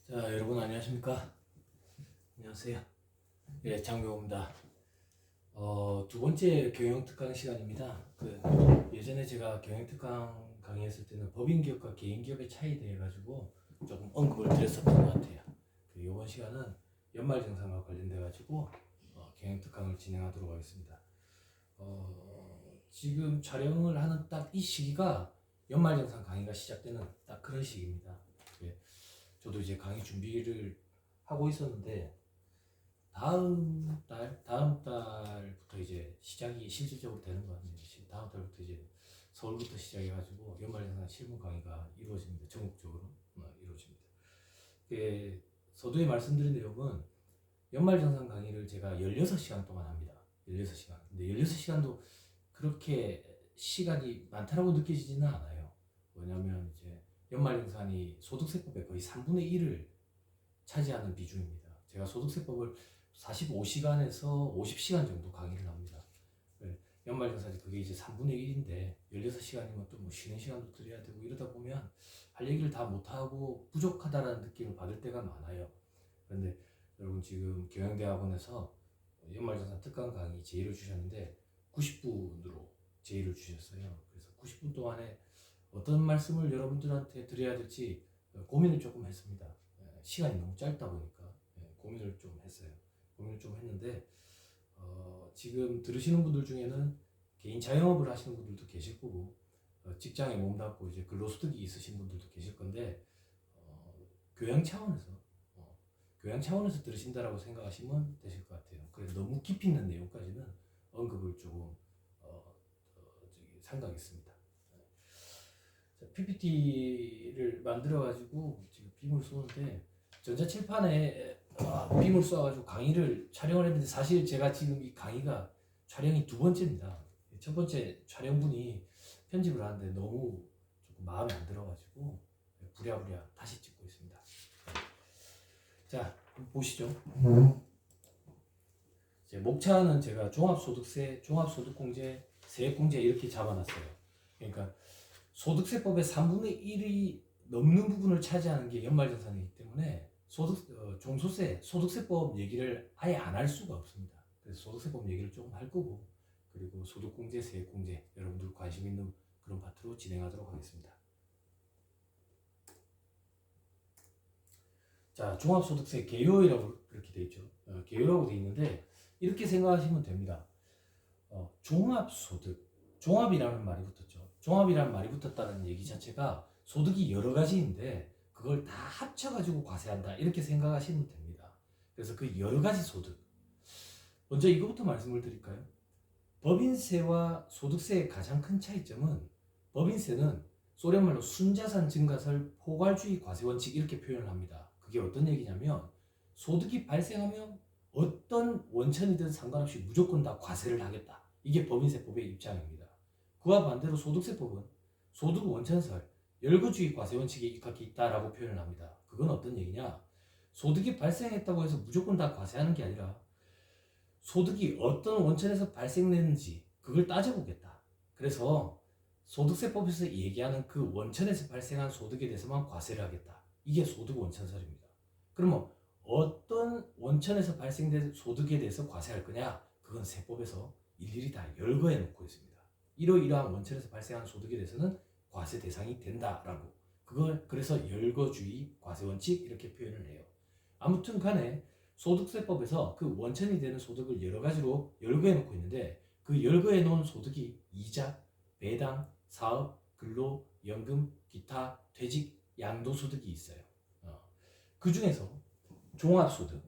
자, 여러분 안녕하십니까? 안녕하세요. 예, 장교호입니다. 두 번째 경영특강 시간입니다. 예전에 제가 경영특강 강의했을 때는 법인기업과 개인기업의 차이에 대해 가지고 조금 언급을 드렸었던 것 같아요. 이번 시간은 연말정산과 관련돼 가지고 경영특강을 진행하도록 하겠습니다. 지금 촬영을 하는 딱 이 시기가 연말정산 강의가 시작되는 딱 그런 시기입니다. 예, 저도 이제 강의 준비를 하고 있었는데 다음 달부터 이제 시작이 실질적으로 되는 것 같네요. 다음 달부터 이제 서울부터 시작해가지고 연말정산 실무 강의가 이루어집니다. 전국적으로 이루어집니다. 서두에 말씀드린 내용은 연말정산 강의를 제가 16시간 동안 합니다. 16시간. 근데 16시간도 그렇게 시간이 많다라고 느껴지지는 않아요. 왜냐하면 이제 연말정산이 소득세법의 거의 3분의 1을 차지하는 비중입니다. 제가 소득세법을 45시간에서 50시간 정도 강의를 합니다. 연말정산이 그게 이제 3분의 1인데 16시간이면 또 뭐 쉬는 시간도 드려야 되고 이러다 보면 할 얘기를 다 못하고 부족하다라는 느낌을 받을 때가 많아요. 그런데 여러분 지금 경영대학원에서 연말정산 특강 강의 제의를 주셨는데 90분으로 제의를 주셨어요. 그래서 90분 동안에 어떤 말씀을 여러분들한테 드려야 될지 고민을 조금 했습니다. 시간이 너무 짧다 보니까 고민을 좀 했어요. 고민을 좀 했는데 지금 들으시는 분들 중에는 개인 자영업을 하시는 분들도 계실 거고 직장에 몸담고 이제 근로소득이 있으신 분들도 계실 건데 교양 차원에서 교양 차원에서 들으신다라고 생각하시면 되실 것 같아요. 그래서 너무 깊이 있는 내용까지는 언급을 조금 삼가겠습니다. PPT를 만들어가지고 지금 빔을 쏘는데 전자칠판에 빔을 쏘아가지고 강의를 촬영을 했는데 사실 제가 지금 이 강의가 촬영이 두 번째입니다. 첫 번째 촬영분이 편집을 하는데 너무 조금 마음에 안 들어가지고 부랴부랴 다시 찍고 있습니다. 자, 보시죠. 이제 목차는 제가 종합소득세, 종합소득공제, 세액공제 이렇게 잡아놨어요. 그러니까 소득세법의 3분의 1이 넘는 부분을 차지하는 게 연말정산이기 때문에 종소세, 소득세법 얘기를 아예 안 할 수가 없습니다. 그래서 소득세법 얘기를 조금 할 거고, 그리고 소득공제, 세액공제 여러분들 관심 있는 그런 파트로 진행하도록 하겠습니다. 자, 종합소득세 개요이라고 이렇게 돼 있죠. 개요라고 돼 있는데 이렇게 생각하시면 됩니다. 종합소득, 종합이라는 말이 붙었죠. 종합이라는 말이 붙었다는 얘기 자체가 소득이 여러 가지인데 그걸 다 합쳐가지고 과세한다 이렇게 생각하시면 됩니다. 그래서 그 여러 가지 소득, 먼저 이거부터 말씀을 드릴까요? 법인세와 소득세의 가장 큰 차이점은 법인세는 소련말로 순자산 증가설 포괄주의 과세원칙 이렇게 표현을 합니다. 그게 어떤 얘기냐면 소득이 발생하면 어떤 원천이든 상관없이 무조건 다 과세를 하겠다. 이게 법인세법의 입장입니다. 그와 반대로 소득세법은 소득 원천설, 열거주의 과세원칙에 입각해 있다라고 표현을 합니다. 그건 어떤 얘기냐? 소득이 발생했다고 해서 무조건 다 과세하는 게 아니라 소득이 어떤 원천에서 발생했는지 그걸 따져보겠다. 그래서 소득세법에서 얘기하는 그 원천에서 발생한 소득에 대해서만 과세를 하겠다. 이게 소득 원천설입니다. 그러면 어떤 원천에서 발생된 소득에 대해서 과세할 거냐? 그건 세법에서 일일이 다 열거해 놓고 있습니다. 이러이러한 원천에서 발생한 소득에 대해서는 과세 대상이 된다라고. 그걸 그래서 열거주의 과세원칙 이렇게 표현을 해요. 아무튼 간에 소득세법에서 그 원천이 되는 소득을 여러 가지로 열거해 놓고 있는데 그 열거해 놓은 소득이 이자, 배당, 사업, 근로, 연금, 기타, 퇴직, 양도소득이 있어요. 그 중에서 종합소득,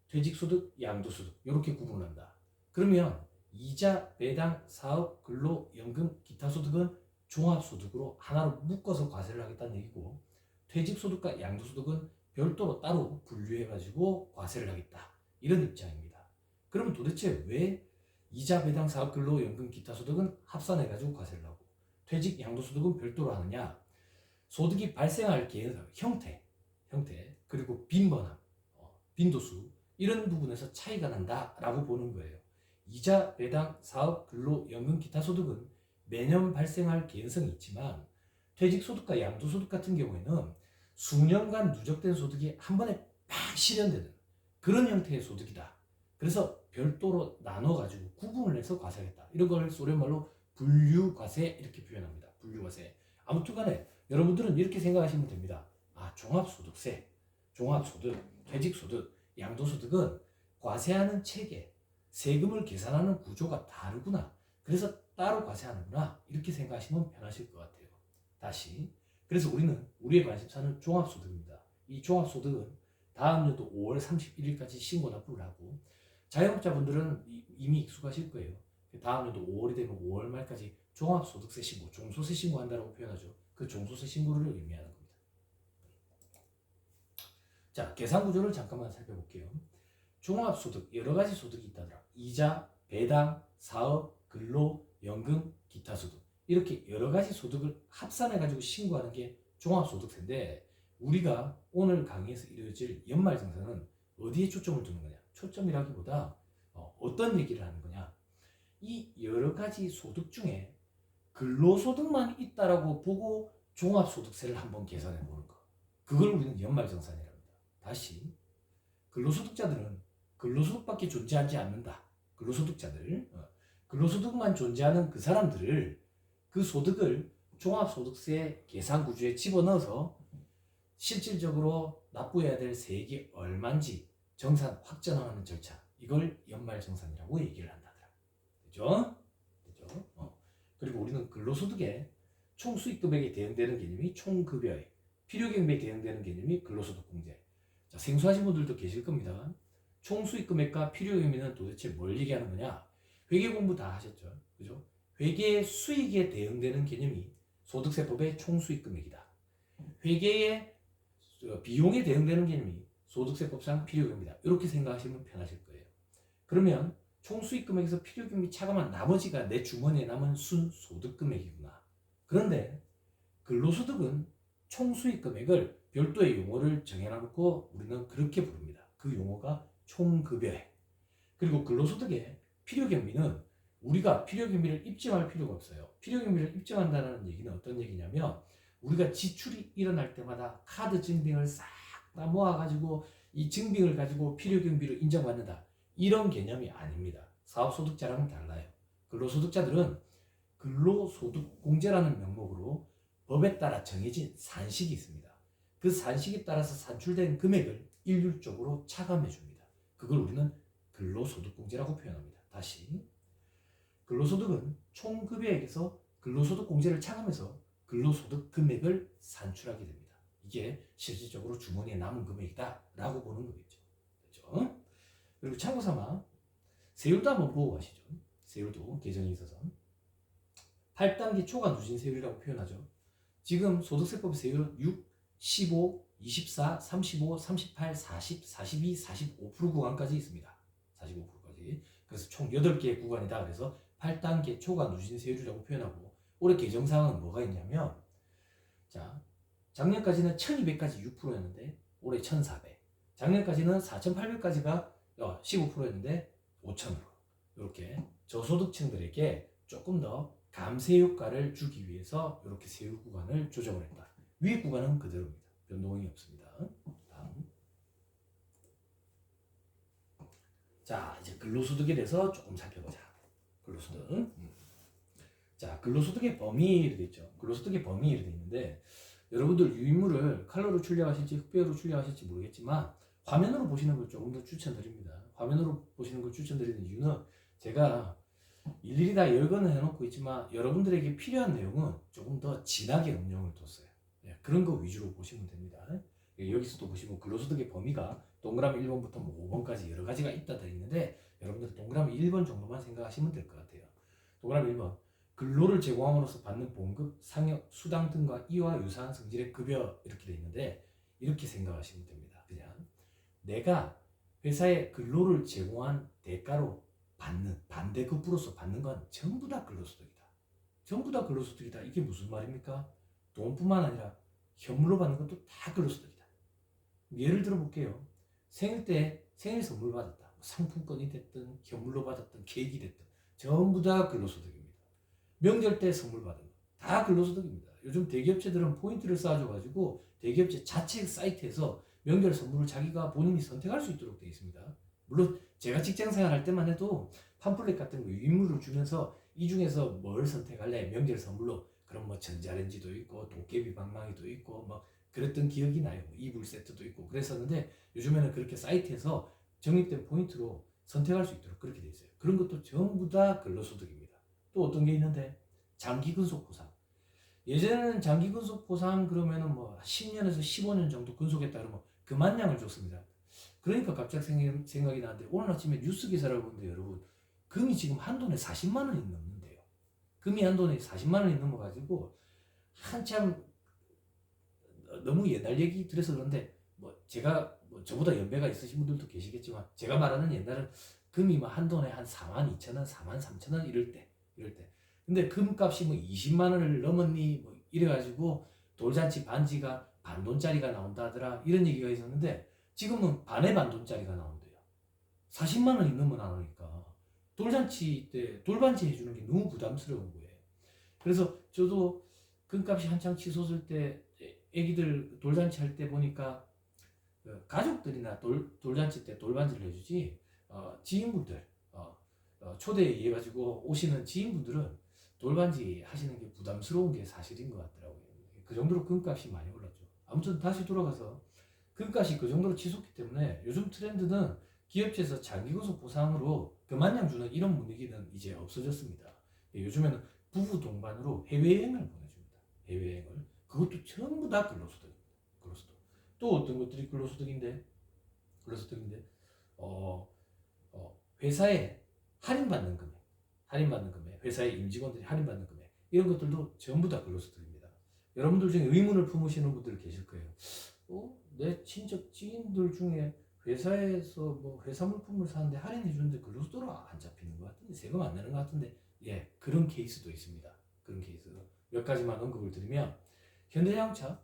퇴직소득, 양도소득 이렇게 구분한다. 그러면 이자, 배당, 사업, 근로, 연금, 기타 소득은 종합소득으로 하나로 묶어서 과세를 하겠다는 얘기고 퇴직소득과 양도소득은 별도로 따로 분류해가지고 과세를 하겠다. 이런 입장입니다. 그러면 도대체 왜 이자, 배당, 사업, 근로, 연금, 기타 소득은 합산해가지고 과세를 하고 퇴직, 양도소득은 별도로 하느냐? 소득이 발생할 형태, 그리고 빈번함, 빈도수 이런 부분에서 차이가 난다라고 보는 거예요. 이자, 배당, 사업, 근로, 연금, 기타 소득은 매년 발생할 개연성이 있지만 퇴직소득과 양도소득 같은 경우에는 수년간 누적된 소득이 한 번에 팍 실현되는 그런 형태의 소득이다. 그래서 별도로 나눠가지고 구분을 해서 과세하겠다. 이런 걸 소련 말로 분류과세 이렇게 표현합니다. 분류과세. 아무튼 간에 여러분들은 이렇게 생각하시면 됩니다. 아, 종합소득세, 종합소득, 퇴직소득, 양도소득은 과세하는 체계, 세금을 계산하는 구조가 다르구나. 그래서 따로 과세하는구나. 이렇게 생각하시면 편하실 것 같아요. 다시. 그래서 우리는 우리의 관심사는 종합소득입니다. 이 종합소득은 다음 연도 5월 31일까지 신고 납부를 하고 자영업자분들은 이미 익숙하실 거예요. 다음 연도 5월이 되면 5월 말까지 종합소득세 신고, 종소세 신고한다고 표현하죠. 그 종소세 신고를 의미하는 겁니다. 자, 계산 구조를 잠깐만 살펴볼게요. 종합소득, 여러 가지 소득이 있다더라. 이자, 배당, 사업, 근로, 연금, 기타 소득. 이렇게 여러 가지 소득을 합산해가지고 신고하는 게 종합소득세인데 우리가 오늘 강의에서 이루어질 연말정산은 어디에 초점을 두는 거냐? 초점이라기보다 어떤 얘기를 하는 거냐? 이 여러 가지 소득 중에 근로소득만 있다라고 보고 종합소득세를 한번 계산해 보는 거. 그걸 우리는 연말정산이라고 합니다. 다시 근로소득자들은 근로소득밖에 존재하지 않는다. 근로소득자들, 근로소득만 존재하는 그 사람들을 그 소득을 종합소득세 계산 구조에 집어넣어서 실질적으로 납부해야 될 세액이 얼마인지 정산 확정하는 절차, 이걸 연말정산이라고 얘기를 한다더라. 그죠? 그죠? 그리고 우리는 근로소득의 총수익금액에 대응되는 개념이 총급여액, 필요경비에 대응되는 개념이 근로소득공제. 자, 생소하신 분들도 계실 겁니다. 총수익금액과 필요경비는 도대체 뭘 얘기하는 거냐? 회계 공부 다 하셨죠? 그죠? 회계의 수익에 대응되는 개념이 소득세법의 총수익금액이다. 회계의 비용에 대응되는 개념이 소득세법상 필요경비다. 이렇게 생각하시면 편하실 거예요. 그러면 총수익금액에서 필요경비 차감한 나머지가 내 주머니에 남은 순소득금액이구나. 그런데 근로소득은 총수익금액을 별도의 용어를 정해놓고 우리는 그렇게 부릅니다. 그 용어가 총급여액. 그리고 근로소득의 필요경비는 우리가 필요경비를 입증할 필요가 없어요. 필요경비를 입증한다는 얘기는 어떤 얘기냐면 우리가 지출이 일어날 때마다 카드 증빙을 싹 다 모아가지고 이 증빙을 가지고 필요경비로 인정받는다. 이런 개념이 아닙니다. 사업소득자랑은 달라요. 근로소득자들은 근로소득공제라는 명목으로 법에 따라 정해진 산식이 있습니다. 그 산식에 따라서 산출된 금액을 일률적으로 차감해 줍니다. 그걸 우리는 근로소득공제라고 표현합니다. 다시, 근로소득은 총급여액에서 근로소득공제를 차감해서 근로소득 금액을 산출하게 됩니다. 이게 실질적으로 주머니에 남은 금액이다 라고 보는 거겠죠. 그렇죠? 그리고 참고삼아 세율도 한번 보고 가시죠. 세율도 개정이 있어서 8단계 초과 누진 세율이라고 표현하죠. 지금 소득세법 세율은 6, 15, 24, 35, 38, 40, 42, 45% 구간까지 있습니다. 45%까지. 그래서 총 8개의 구간이다. 그래서 8단계 초과 누진 세율이라고 표현하고 올해 개정사항은 뭐가 있냐면 자, 작년까지는 1200까지 6%였는데 올해 1400. 작년까지는 4800까지가 15%였는데 5000으로. 이렇게 저소득층들에게 조금 더 감세 효과를 주기 위해서 이렇게 세율 구간을 조정을 했다. 위의 구간은 그대로입니다. 변동이 없습니다. 다음. 자, 이제 근로소득에 대해서 조금 살펴보자. 근로소득. 자, 근로소득의 범위로 돼 있죠. 근로소득의 범위로 돼 있는데 여러분들 유인물을 칼로로 출력하실지 흑백으로 출력하실지 모르겠지만 화면으로 보시는 걸 조금 더 추천드립니다. 화면으로 보시는 걸 추천드리는 이유는 제가 일일이 다 열거는 해놓고 있지만 여러분들에게 필요한 내용은 조금 더 진하게 음영을 뒀어요. 네, 그런 거 위주로 보시면 됩니다. 여기서도 보시면 근로소득의 범위가 동그라미 1번부터 5번까지 여러 가지가 있다 돼 있는데 여러분들은 동그라미 1번 정도만 생각하시면 될 것 같아요. 동그라미 1번 근로를 제공함으로써 받는 봉급, 상여, 수당 등과 이와 유사한 성질의 급여 이렇게 돼 있는데 이렇게 생각하시면 됩니다. 그냥 내가 회사에 근로를 제공한 대가로 받는 반대급부로서 받는 건 전부 다 근로소득이다. 전부 다 근로소득이다. 이게 무슨 말입니까? 돈뿐만 아니라 현물로 받는 것도 다 근로소득이다. 예를 들어 볼게요. 생일 때 생일 선물 받았다. 상품권이 됐든 현물로 받았든 계획이 됐든 전부 다 근로소득입니다. 명절 때 선물 받은 거 다 근로소득입니다. 요즘 대기업체들은 포인트를 쌓아줘가지고 대기업체 자체 사이트에서 명절 선물을 자기가 본인이 선택할 수 있도록 되어 있습니다. 물론 제가 직장 생활할 때만 해도 팜플렛 같은 거 유인물을 주면서 이 중에서 뭘 선택할래? 명절 선물로. 그럼 뭐 전자레인지도 있고 도깨비 방망이도 있고 뭐 그랬던 기억이 나요. 뭐 이불 세트도 있고 그랬었는데 요즘에는 그렇게 사이트에서 적립된 포인트로 선택할 수 있도록 그렇게 돼 있어요. 그런 것도 전부 다 근로소득입니다. 또 어떤 게 있는데 장기 근속 보상. 예전에는 장기 근속 보상 그러면은 뭐 10년에서 15년 정도 근속했다 그러면 그만량을 줬습니다. 그러니까 갑자기 생각이 나는데 오늘 아침에 뉴스 기사를 보는데 여러분 금이 지금 한돈에 40만 원이 넘는데요. 금이 한돈에 40만 원이 넘어가지고 한참 너무 옛날 얘기 들어서 그런데 뭐 제가 뭐 저보다 연배가 있으신 분들도 계시겠지만 제가 말하는 옛날은 금이 뭐 한돈에 한 4만 2천 원, 4만 3천 원 이럴 때 근데 금값이 뭐 20만 원을 넘었니 뭐 이래가지고 돌잔치 반지가 반돈짜리가 나온다 하더라 이런 얘기가 있었는데 지금은 반의 반돈짜리가 나온대요. 40만 원이 넘어 나오니까 돌잔치 때 돌반지 해주는 게 너무 부담스러운 거예요. 그래서 저도 금값이 한창 치솟을 때 애기들 돌잔치 할 때 보니까 가족들이나 돌잔치 때 돌반지를 해주지 지인분들 초대해 가지고 오시는 지인분들은 돌반지 하시는 게 부담스러운 게 사실인 것 같더라고요. 그 정도로 금값이 많이 올랐죠. 아무튼 다시 돌아가서 금값이 그 정도로 치솟기 때문에 요즘 트렌드는 기업체에서 장기근속 보상으로 그만량 주는 이런 분위기는 이제 없어졌습니다. 요즘에는 부부 동반으로 해외여행을 보내줍니다. 해외여행을. 그것도 전부 다 근로소득입니다. 근로소득. 또 어떤 것들이 근로소득인데 회사에 할인받는 금액, 회사의 임직원들이 할인받는 금액, 이런 것들도 전부 다 근로소득입니다. 여러분들 중에 의문을 품으시는 분들 계실 거예요. 내 친척 지인들 중에 회사에서 뭐 회사 물품을 사는데 할인해 주는데 근로소득으로 안 잡히는 것 같은데 세금 안 내는 것 같은데 그런 케이스도 있습니다. 그런 케이스 몇 가지만 언급을 드리면 현대자동차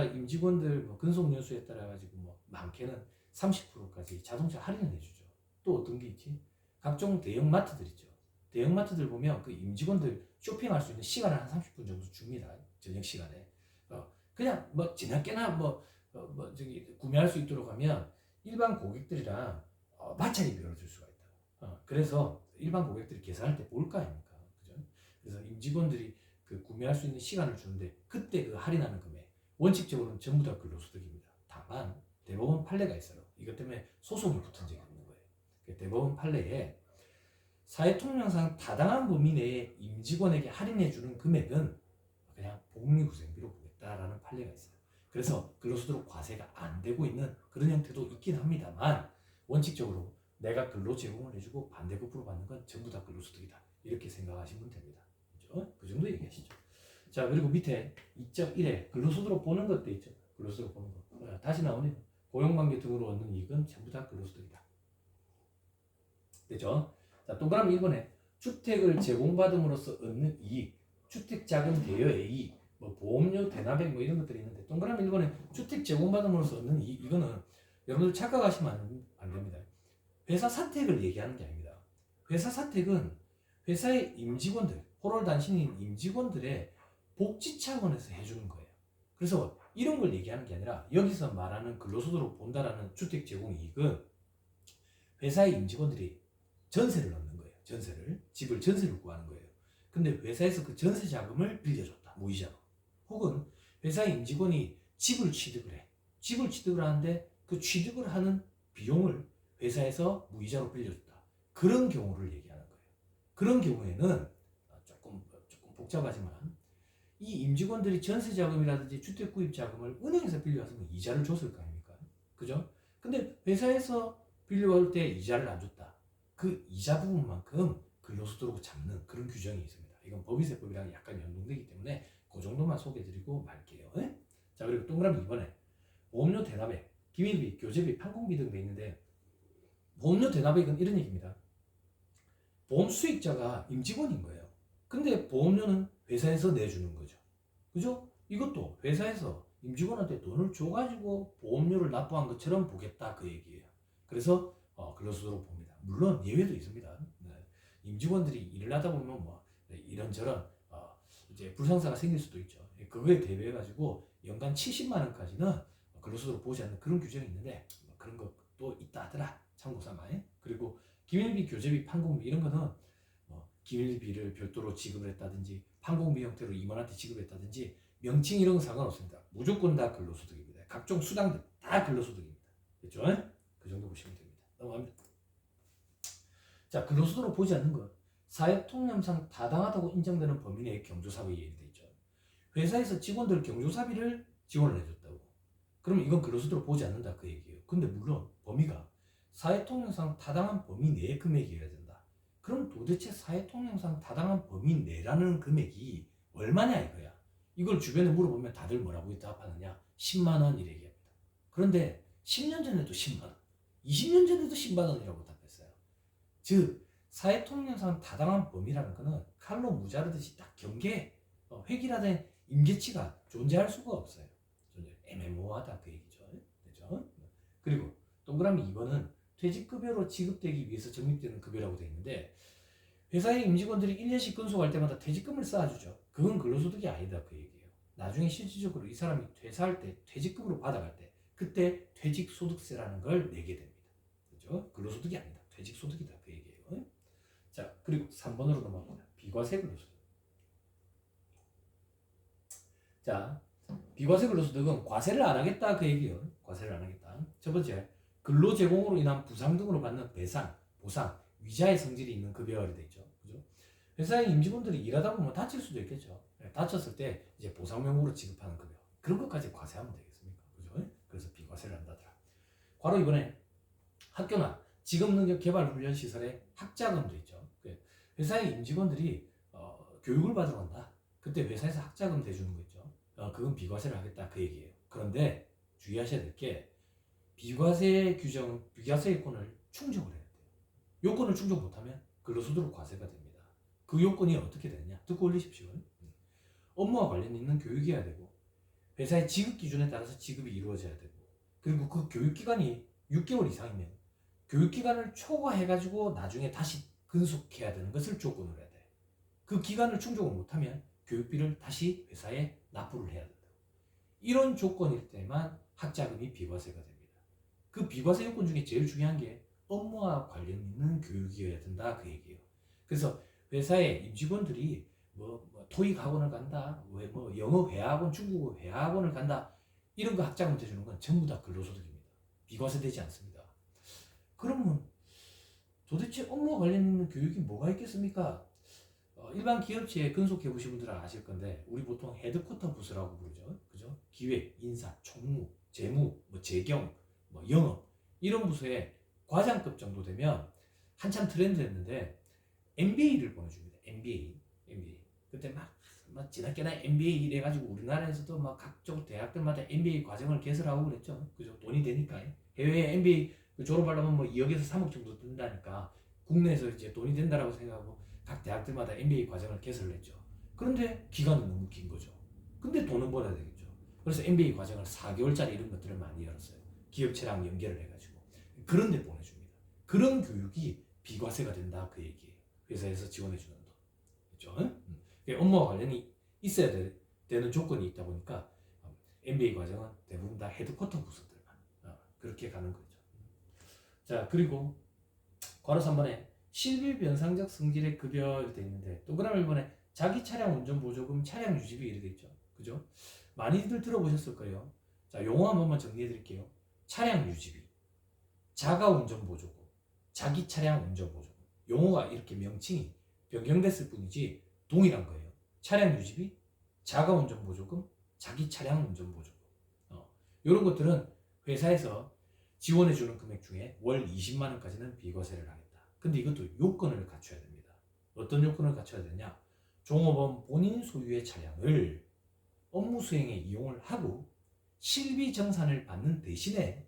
임직원들 뭐 근속 연수에 따라 가지고 뭐 많게는 30%까지 자동차 할인을 해주죠. 또 어떤 게 있지? 각종 대형 마트들 있죠. 대형 마트들 보면 그 임직원들 쇼핑할 수 있는 시간을 한 30분 정도 줍니다. 저녁 시간에. 그냥 뭐 지나게나 저기 구매할 수 있도록 하면 일반 고객들이랑 마찰이 벌어질 수가 있다. 그래서 일반 고객들이 계산할 때 볼 거 아닙니까? 그죠? 그래서 임직원들이 그 구매할 수 있는 시간을 주는데 그때 그 할인하는 금액 원칙적으로는 전부 다 근로소득입니다. 다만 대법원 판례가 있어요. 이것 때문에 소송이 붙은 적이 있는 거예요. 대법원 판례에 사회통념상 타당한 범위 내에 임직원에게 할인해주는 금액은 그냥 복리후생비로 보겠다라는 판례가 있어요. 그래서 근로소득 과세가 안 되고 있는 그런 형태도 있긴 합니다만 원칙적으로 내가 근로 제공을 해주고 반대급부로 받는 건 전부 다 근로소득이다. 이렇게 생각하시면 됩니다. 그렇죠? 그 정도 얘기하시죠. 자, 그리고 밑에 2.1에 근로소득으로 보는 것도 있죠. 근로소득으로 보는 거. 다시 나오네요. 고용관계 등으로 얻는 이익은 전부 다 근로소득이다. 됐죠? 자, 동그라미 1번에 주택을 제공받음으로써 얻는 이익, 주택자금 대여의 이익, 뭐 보험료 대납액 뭐 이런 것들이 있는데 동그라미 1번에 주택 제공받음으로써 얻는 이익, 이거는 여러분들 착각하시면 안 됩니다. 회사 사택을 얘기하는 게 아닙니다. 회사 사택은 회사의 임직원들, 호롤단신인 임직원들의 복지 차원에서 해주는 거예요. 그래서 이런 걸 얘기하는 게 아니라 여기서 말하는 근로소득으로 본다라는 주택 제공 이익은 회사의 임직원들이 전세를 넣는 거예요. 집을 전세를 구하는 거예요. 근데 회사에서 그 전세 자금을 빌려줬다. 무이자로. 혹은 회사의 임직원이 집을 취득을 해. 집을 취득을 하는데 그 취득을 하는 비용을 회사에서 무이자로 빌려줬다. 그런 경우를 얘기하는 거예요. 그런 경우에는 조금 복잡하지만 이 임직원들이 전세 자금이라든지 주택 구입 자금을 은행에서 빌려왔으면 이자를 줬을 거 아닙니까? 그죠? 근데 회사에서 빌려올 때 이자를 안 줬다. 그 이자 부분만큼 근로소득으로 잡는 그런 규정이 있습니다. 이건 법인세법이랑 약간 연동되기 때문에 그 정도만 소개해드리고 말게요. 네? 자, 그리고 동그라미 2번에 보험료 대납액, 기밀비, 교재비, 판공비 등 돼 있는데 보험료 대납액은 이런 얘기입니다. 보험 수익자가 임직원인 거예요. 근데 보험료는 회사에서 내주는 거죠. 그죠? 이것도 회사에서 임직원한테 돈을 줘가지고 보험료를 납부한 것처럼 보겠다 그 얘기예요. 그래서 근로소득으로 봅니다. 물론 예외도 있습니다. 네. 임직원들이 일을 하다 보면 뭐 이런저런 이제 불상사가 생길 수도 있죠. 그거에 대비해 가지고 연간 70만 원까지는 근로소득으로 보지 않는 그런 규정이 있는데 그런 것도 있다 하더라. 참고 삼아. 그리고 기밀비, 교재비, 판공비 이런 거는 기밀비를 별도로 지급을 했다든지 판공비 형태로 임원한테 지급을 했다든지 명칭 이런 거 상관없습니다. 무조건 다 근로소득입니다. 각종 수당들 다 근로소득입니다. 됐죠? 그 정도 보시면 됩니다. 넘어갑니다. 자, 근로소득으로 보지 않는 것. 사회통념상 타당하다고 인정되는 범위 내의 경조사비 예외돼 있죠. 회사에서 직원들 경조사비를 지원을 해줬다고. 그러면 이건 근로소득으로 보지 않는다 그 얘기예요. 근데 물론 범위가 사회통념상 타당한 범위 내의 금액이어야 된다. 그럼 도대체 사회통념상 타당한 범위 내라는 금액이 얼마냐 이거야. 이걸 주변에 물어보면 다들 뭐라고 대답하느냐. 10만 원 이래 얘기합니다. 그런데 10년 전에도 10만 원, 20년 전에도 10만 원이라고 답했어요. 즉 사회통념상 타당한 범위라는 것은 칼로 무자르듯이 딱 경계, 획일화된 임계치가 존재할 수가 없어요. 애매모호하다 그 얘기죠. 그렇죠? 그리고 동그라미 2번은 퇴직급여로 지급되기 위해서 적립되는 급여라고 되어 있는데 회사의 임직원들이 1년씩 근속할 때마다 퇴직금을 쌓아주죠. 그건 근로소득이 아니다 그 얘기예요. 나중에 실질적으로 이 사람이 퇴사할 때 퇴직금으로 받아갈 때 그때 퇴직소득세라는 걸 내게 됩니다. 그렇죠? 근로소득이 아니다. 퇴직소득이다 그 얘기예요. 자, 그리고 3번으로 넘어갑니다. 비과세 근로소득. 자, 비과세 근로소득은 과세를 안 하겠다 그 얘기예요. 과세를 안 하겠다. 첫 번째, 근로 제공으로 인한 부상 등으로 받는 배상, 보상, 위자의 성질이 있는 급여가 되어 있죠. 그죠? 회사의 임직원들이 일하다 보면 다칠 수도 있겠죠. 다쳤을 때 이제 보상 명목으로 지급하는 급여. 그런 것까지 과세하면 되겠습니까? 그죠? 그래서 비과세를 한다더라. 바로 이번에 학교나 직업능력개발훈련시설에 학자금도 있죠. 회사의 임직원들이 교육을 받으러 간다. 그때 회사에서 학자금 대주는 거 있죠. 그건 비과세를 하겠다 그 얘기예요. 그런데 주의하셔야 될 게 비과세 규정, 비과세 요건을 충족을 해야 돼요. 요건을 충족 못하면 근로소득으로 과세가 됩니다. 그 요건이 어떻게 되느냐? 듣고 올리십시오. 업무와 관련 있는 교육이어야 되고 회사의 지급 기준에 따라서 지급이 이루어져야 되고 그리고 그 교육기간이 6개월 이상이면 교육기간을 초과해가지고 나중에 다시 근속해야 되는 것을 조건으로 해야 돼. 그 기간을 충족을 못하면 교육비를 다시 회사에 납부를 해야 된다. 이런 조건일 때만 학자금이 비과세가 됩니다. 그 비과세 요건 중에 제일 중요한 게 업무와 관련 있는 교육이어야 된다 그 얘기예요. 그래서 회사의 임직원들이 토익 학원을 간다, 영어 회화학원, 중국어 회화학원을 간다 이런 거 학자금 대주는 건 전부 다 근로소득입니다. 비과세되지 않습니다. 그러면 도대체 업무와 관련 있는 교육이 뭐가 있겠습니까? 일반 기업체에 근속해 보신 분들은 아실 건데 우리 보통 헤드쿼터 부서라고 부르죠. 그죠? 기획, 인사, 총무, 재무, 재경, 영업 이런 부서에 과장급 정도 되면 한참 트렌드였는데 MBA를 보내줍니다. MBA. 그때 막 지나게나 MBA 이래가지고 우리나라에서도 막 각종 대학들마다 MBA 과정을 개설하고 그랬죠. 그죠? 돈이 되니까 해외에 MBA 졸업하려면 2억에서 3억 정도 든다니까 국내에서 이제 돈이 된다라고 생각하고 각 대학들마다 MBA 과정을 개설을 했죠. 그런데 기간은 너무 긴 거죠. 근데 돈은 벌어야 되겠죠. 그래서 MBA 과정을 4개월짜리 이런 것들을 많이 열었어요. 기업체랑 연결을 해가지고 그런 데 보내줍니다. 그런 교육이 비과세가 된다 그 얘기예요. 회사에서 지원해주는 돈. 그렇죠? 업무와 관련이 있어야 되는 조건이 있다 보니까 MBA 과정은 대부분 다 헤드쿼터 부서들만 그렇게 가는 거죠. 자, 그리고 괄호 3번에 실비변상적 성질의 급여 되어 있는데 동그라미 1번에 자기 차량 운전 보조금, 차량 유지비 이렇게 있죠. 그죠? 많이들 들어보셨을 거예요. 자, 용어 한 번만 정리해 드릴게요. 차량 유지비, 자가 운전 보조금, 자기 차량 운전 보조금. 용어가 이렇게 명칭이 변경됐을 뿐이지 동일한 거예요. 차량 유지비, 자가 운전 보조금, 자기 차량 운전 보조금. 이런 것들은 회사에서 지원해주는 금액 중에 월 20만 원까지는 비과세를 하겠다. 근데 이것도 요건을 갖춰야 됩니다. 어떤 요건을 갖춰야 되냐? 종업원 본인 소유의 차량을 업무 수행에 이용을 하고 실비 정산을 받는 대신에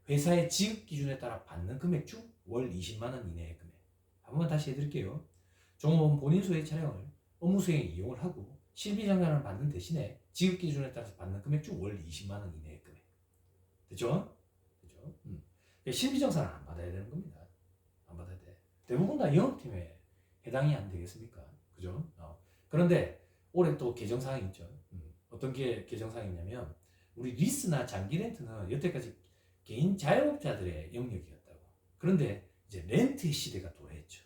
회사의 지급 기준에 따라 받는 금액 중 월 20만 원 이내의 금액. 한번 다시 해드릴게요. 종업원 본인 소유의 차량을 업무 수행에 이용을 하고 실비 정산을 받는 대신에 지급 기준에 따라서 받는 금액 중 월 20만 원 이내의 금액. 됐죠? 그죠? 실비 정산을 안 받아야 되는 겁니다. 안 받아야 돼. 대부분 다 영업팀에 해당이 안 되겠습니까? 그죠? 그런데 올해 또 개정사항이 있죠. 어떤 게 개정사항이 있냐면 우리 리스나 장기 렌트는 여태까지 개인 자영업자들의 영역이었다고. 그런데 이제 렌트 시대가 도래했죠.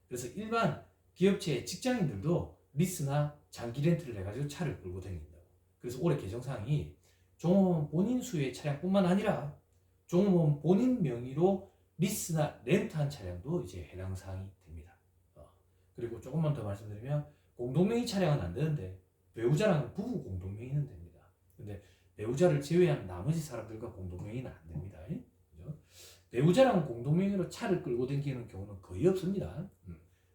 그래서 일반 기업체 직장인들도 리스나 장기 렌트를 해가지고 차를 끌고 다닌다고. 그래서 올해 개정사항이 종업원 본인 수요의 차량뿐만 아니라 종업원 본인 명의로 리스나 렌트한 차량도 이제 해당 사항이 됩니다. 그리고 조금만 더 말씀드리면 공동명의 차량은 안 되는데 배우자랑 부부 공동명의는 됩니다. 근데 배우자를 제외한 나머지 사람들과 공동명의는 안 됩니다. 그죠? 배우자랑 공동명의로 차를 끌고 다니는 경우는 거의 없습니다.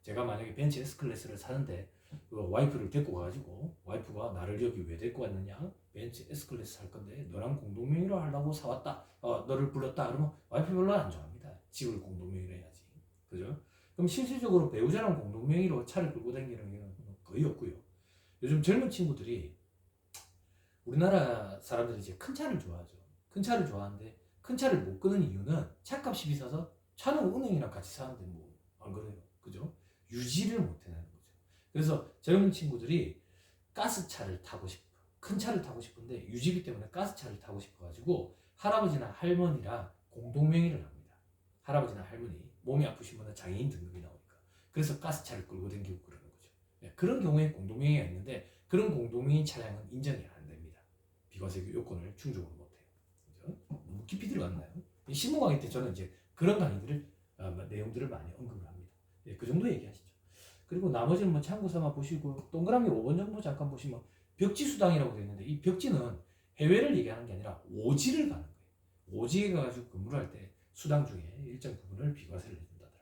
제가 만약에 벤츠 S클래스를 사는데 그 와이프를 데리고 가가지고 와이프가 나를 여기 왜 데리고 왔느냐? 벤츠 S클래스 살 건데 너랑 공동명의로 하려고 사왔다. 너를 불렀다. 그러면 와이프 별로 안 좋아합니다. 집을 공동명의로 해야지. 그죠? 그럼 실질적으로 배우자랑 공동명의로 차를 끌고 다니는 경우는 거의 없고요. 요즘 젊은 친구들이 우리나라 사람들이 이제 큰 차를 좋아하죠. 큰 차를 좋아하는데 큰 차를 못 끄는 이유는 차값이 비싸서 차는 은행이랑 같이 사는데 뭐 안 그래요. 그죠? 유지를 못 해내는 거죠. 그래서 젊은 친구들이 가스차를 타고 싶어. 큰 차를 타고 싶은데 유지비 때문에 가스차를 타고 싶어가지고 할아버지나 할머니랑 공동명의를 합니다. 할아버지나 할머니 몸이 아프신 분은 장애인 등급이 나오니까. 그래서 가스차를 끌고 다니고 그러는 거죠. 그런 경우에 공동명의가 있는데 그런 공동명의 차량은 인정이 안 됩니다. 비과세 요건을 충족을 못해요. 그죠? 너무 깊이 들어갔나요? 신문 강의 때 저는 이제 그런 강의들을 내용들을 많이 언급을 합니다. 그 정도 얘기하시죠. 그리고 나머지는 뭐 참고 삼아 보시고 동그라미 5번 정도 잠깐 보시면 벽지수당이라고 되어 있는데 이 벽지는 해외를 얘기하는 게 아니라 오지를 가는 거예요. 오지에 가가지고 근무를 할 때 수당 중에 일정 부분을 비과세를 해준다더라.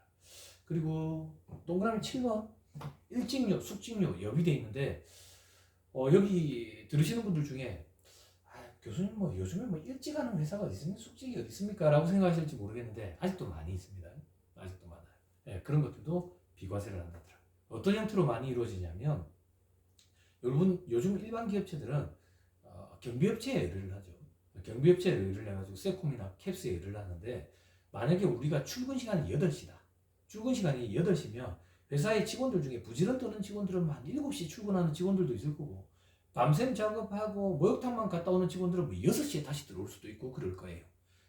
그리고 동그라미 7번 일직료, 숙직료 여비돼 있는데 여기 들으시는 분들 중에 교수님 뭐 요즘에 뭐 일찍 하는 회사가 어디 있습니까? 숙직이 어디 있습니까? 라고 생각하실지 모르겠는데 아직도 많이 있습니다. 아직도 많아요. 그런 것들도 비과세를 한다더라. 어떤 형태로 많이 이루어지냐면 여러분 요즘 일반 기업체들은 경비업체에 의뢰를 하죠. 경비업체에 의뢰를 해가지고 세콤이나 캡스에 의뢰를 하는데 만약에 우리가 출근 시간이 8시다. 출근 시간이 8시면 회사의 직원들 중에 부지런 떠는 직원들은 한 7시 출근하는 직원들도 있을 거고 밤샘 작업하고 목욕탕만 갔다 오는 직원들은 뭐 6시에 다시 들어올 수도 있고 그럴 거예요.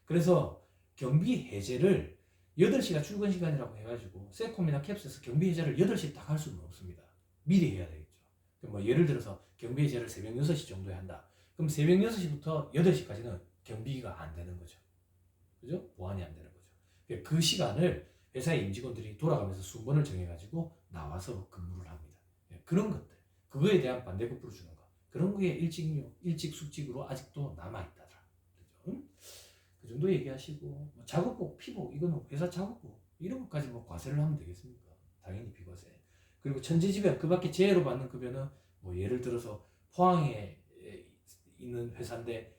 그래서 경비 해제를 8시가 출근 시간이라고 해가지고 세콤이나 캡스에서 경비 해제를 8시에 딱 할 수는 없습니다. 미리 해야 되겠죠. 뭐 예를 들어서 경비 해제를 새벽 6시 정도에 한다. 그럼 새벽 6시부터 8시까지는 경비가 안 되는 거죠. 그죠? 보완이 안 되는 거죠. 그 시간을 회사의 임직원들이 돌아가면서 순번을 정해가지고 나와서 근무를 합니다. 그런 것들. 그거에 대한 반대급부를 주는 거. 그런 게 일찍 숙직으로 아직도 남아있다더라. 그죠? 그 정도 얘기하시고 뭐 작업복, 피복 이거는 회사 작업복 이런 것까지 뭐 과세를 하면 되겠습니까? 당연히 비과세. 그리고 천재지변 그 밖에 재해로 받는 급여는 뭐 예를 들어서 포항에 있는 회사인데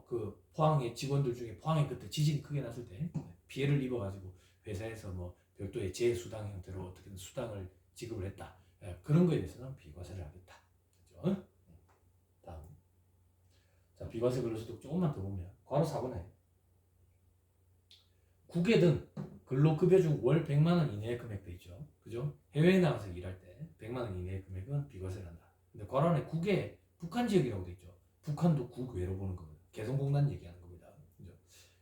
그 포항의 직원들 중에 포항에 그때 지진이 크게 났을 때 피해를 입어가지고 회사에서 뭐 별도의 재해 수당 형태로 어떻게든 수당을 지급을 했다. 그런 거에 대해서는 비과세를 하겠다. 그죠? 다음. 자, 비과세 근로소득 조금만 더 보면 괄호 4번에 국외 등 근로급여 중 월 100만 원 이내의 금액 돼 있죠. 그죠? 해외에 나가서 일할 때 100만 원 이내의 금액은 비과세를 한다. 근데 괄호 안에 국외 북한 지역이라고 돼 있죠. 북한도 국외로 보는 겁니다. 개성공단 얘기하는 겁니다. 그죠?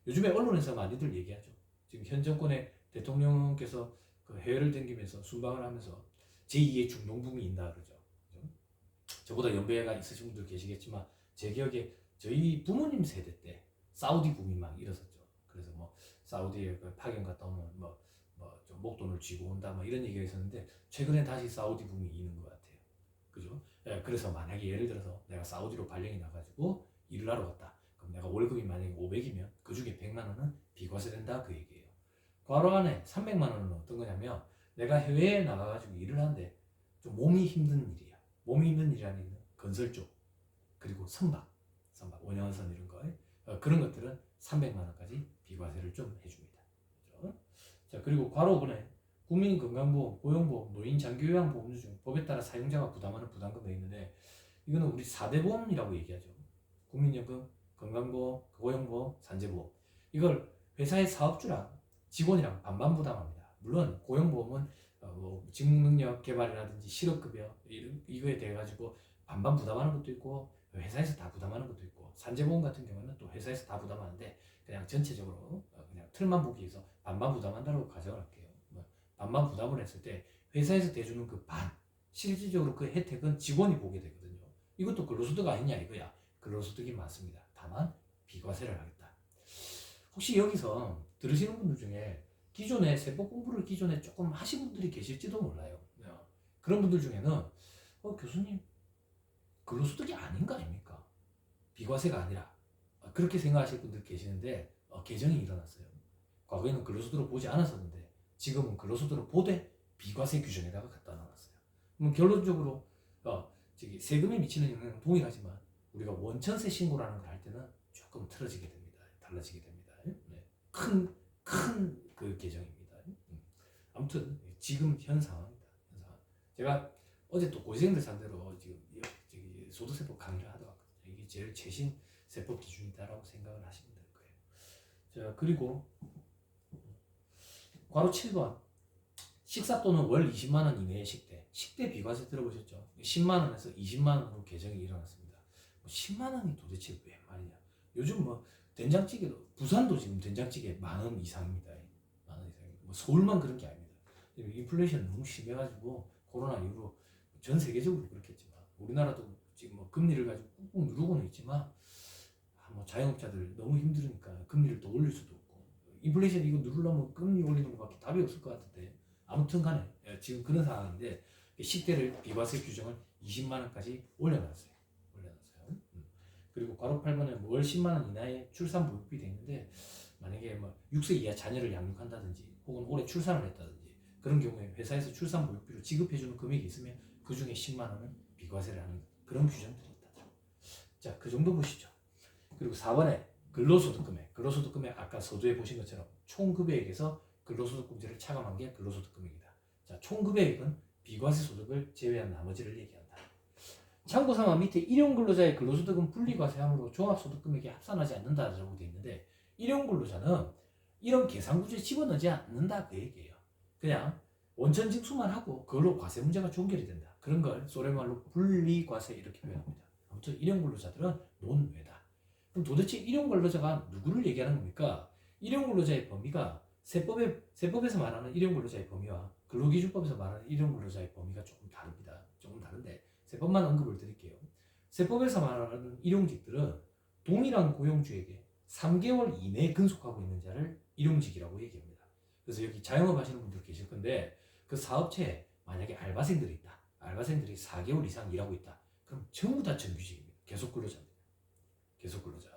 요즘에 언론에서 많이들 얘기하죠. 지금 현 정권의 대통령께서 그 해외를 댕기면서 순방을 하면서 제2의 중동붐이 있다 그러죠. 그죠? 저보다 연배가 있으신 분들 계시겠지만 제 기억에 저희 부모님 세대 때 사우디 붐이 막 일었었죠. 그래서 뭐 사우디에 파견 갔다 오면 좀 목돈을 쥐고 온다 뭐 이런 얘기가 있었는데 최근에 다시 사우디 붐이 있는 것 같아요. 그죠? 그래서 만약에 예를 들어서 내가 사우디로 발령이 나가지고 일을 하러 갔다. 그럼 내가 월급이 만약에 500이면 그 중에 100만 원은 비과세 된다 그 얘기예요. 괄호 안에 300만 원은 어떤 거냐면 내가 해외에 나가가지고 일을 하는데 좀 몸이 힘든 일이야. 몸이 힘든 일이라는 얘기는 건설 쪽 그리고 선박, 원양어선 이런 거 그런 것들은 300만 원까지 비과세를 좀 해줍니다. 그렇죠? 자 그리고 괄호 5번에 국민건강보험, 고용보험, 노인장기요양보험주 중 법에 따라 사용자가 부담하는 부담금이 있는데 이거는 우리 4대 보험이라고 얘기하죠. 국민연금, 건강보험, 고용보험, 산재보험 이걸 회사의 사업주랑 직원이랑 반반 부담합니다. 물론 고용보험은 뭐 직무 능력 개발이라든지 실업급여 이거에 대해 가지고 반반 부담하는 것도 있고 회사에서 다 부담하는 것도 있고 산재보험 같은 경우는 또 회사에서 다 부담하는데 그냥 전체적으로 그냥 틀만 보기 위해서 반반 부담한다고 가정할게요. 뭐 반반 부담을 했을 때 회사에서 대주는 그 반 실질적으로 그 혜택은 직원이 보게 되거든요. 이것도 근로소득 아니냐 이거야. 근로소득이 맞습니다. 다만 비과세를 하겠다. 혹시 여기서 들으시는 분들 중에 기존에 세법 공부를 기존에 조금 하신 분들이 계실지도 몰라요. 그런 분들 중에는 교수님 근로소득이 아닌 거 아닙니까? 비과세가 아니라 그렇게 생각하실 분들 계시는데 개정이 일어났어요. 과거에는 근로소득으로 보지 않았었는데 지금은 근로소득으로 보되 비과세 규정에다가 갖다 놔놨어요. 그럼 결론적으로 세금에 미치는 영향은 동일하지만 우리가 원천세 신고라는 걸 할 때는 조금 틀어지게 됩니다. 달라지게 됩니다. 네. 큰 그 개정입니다. 아무튼 지금 현 상황입니다. 제가 어제 또 고시생들 상대로 지금 소득세법 강의를 하다 왔거든요. 이게 제일 최신 세법 기준이다라고 생각을 하시면 될 거예요. 자, 그리고 괄호 7번 식사 또는 월 20만 원 이내의 식대 비과세 들어보셨죠? 10만 원에서 20만 원으로 개정이 일어났습니다. 10만 원이 도대체 왜 말이냐? 요즘 뭐 된장찌개도 부산도 지금 된장찌개 10,000원 이상입니다. 10,000원 이상. 뭐 서울만 그런 게 아닙니다. 인플레이션 너무 심해가지고 코로나 이후로 전 세계적으로 그렇겠지만 우리나라도 지금 뭐 금리를 가지고 꾹꾹 누르고는 있지만 뭐 자영업자들 너무 힘들으니까 금리를 더 올릴 수도 없고 인플레이션 이거 누르려면 금리 올리는 것밖에 답이 없을 것 같은데 아무튼 간에 지금 그런 상황인데 식대를 비과세 규정을 20만 원까지 올려놨어요. 그리고 괄호 8번에 월 10만 원 이하의 출산 보육비 돼 있는데 만약에 뭐 6세 이하 자녀를 양육한다든지 혹은 올해 출산을 했다든지 그런 경우에 회사에서 출산 보육비로 지급해주는 금액이 있으면 그 중에 10만 원은 비과세를 하는 그런 규정들이 있다. 자, 그 정도 보시죠. 그리고 4번에 근로소득 금액 아까 서두에 보신 것처럼 총 급여액에서 근로소득공제를 차감한 게 근로소득 금액이다. 자, 총 급여액은 비과세 소득을 제외한 나머지를 얘기한다. 참고삼아 밑에 일용 근로자의 근로소득은 분리과세함으로 종합소득 금액에 합산하지 않는다라고 되어 있는데 일용 근로자는 이런 계산구조에 집어넣지 않는다 그 얘기예요. 그냥 원천 징수만 하고 그걸로 과세 문제가 종결이 된다. 그런 걸 소래말로 분리과세 이렇게 표현합니다. 아무튼 일용 근로자들은 논외다. 그럼 도대체 일용 근로자가 누구를 얘기하는 겁니까? 일용 근로자의 범위가 세법에서 말하는 일용 근로자의 범위와 근로기준법에서 말하는 일용 근로자의 범위가 조금 다릅니다. 조금 다른데 세법만 언급을 드릴게요. 세법에서 말하는 일용직들은 동일한 고용주에게 3개월 이내에 근속하고 있는 자를 일용직이라고 얘기합니다. 그래서 여기 자영업 하시는 분들 계실 건데 그 사업체에 만약에 알바생들이 있다. 알바생들이 4개월 이상 일하고 있다. 그럼 전부 다 정규직입니다. 계속근로자입니다. 계속근로자.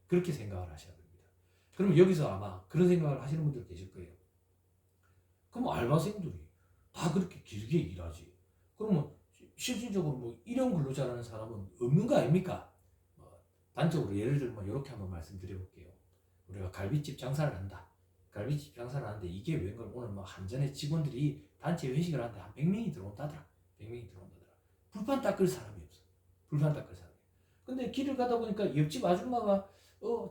그렇게 생각을 하셔야 됩니다. 그럼 여기서 아마 그런 생각을 하시는 분들 계실 거예요. 그럼 알바생들이 다 그렇게 길게 일하지. 그러면 실질적으로 뭐 일용 근로자라는 사람은 없는 거 아닙니까? 단적으로 예를 들면 이렇게 한번 말씀드려볼게요. 우리가 갈비집 장사를 한다. 갈비집 장사를 하는데 이게 웬걸 오늘 뭐 한전에 직원들이 단체 회식을 하는데 한 100명이 들어온다더라. 100명이 들어온다더라. 불판 닦을 사람이 없어. 불판 닦을 사람이. 근데 길을 가다 보니까 옆집 아줌마가